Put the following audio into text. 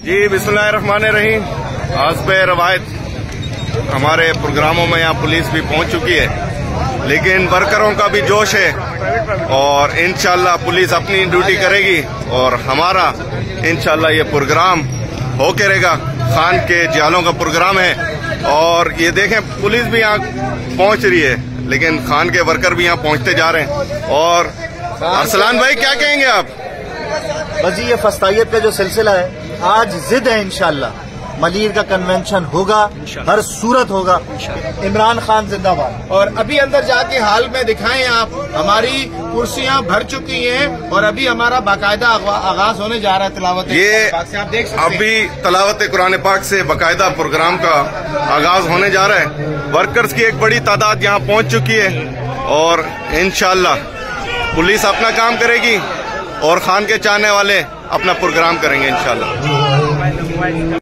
جی बिस्मिल्लाहिर्रहमानिर्रहीम। आज पे रवायत हमारे प्रोग्रामों में यहाँ पुलिस भी पहुँच चुकी है, लेकिन वर्करों का भी जोश है और इंशाल्लाह पुलिस अपनी ड्यूटी करेगी और हमारा इंशाल्लाह ये प्रोग्राम हो के रहेगा। खान के जालों का प्रोग्राम है और ये देखें पुलिस भी यहाँ पहुँच रही है, लेकिन खान के वर्कर भी यहाँ पहुँचते जा रहे हैं। और अरसलान भाई क्या कहेंगे आप? बस ये फस्तायत का जो सिलसिला है, आज जिद है इंशाल्लाह मलीर का कन्वेंशन होगा, हर सूरत होगा। इमरान खान जिंदाबाद। और अभी अंदर जाके हाल में दिखाएं आप, हमारी कुर्सियां भर चुकी हैं और अभी हमारा बाकायदा आगाज होने जा रहा है तिलावत ये से। आप देख सकते हैं अभी तिलावत कुरान पाक से बाकायदा प्रोग्राम का आगाज होने जा रहा है। वर्कर्स की एक बड़ी तादाद यहाँ पहुँच चुकी है और इंशाल्लाह पुलिस अपना काम करेगी और खान के चाहने वाले अपना प्रोग्राम करेंगे इंशाल्लाह।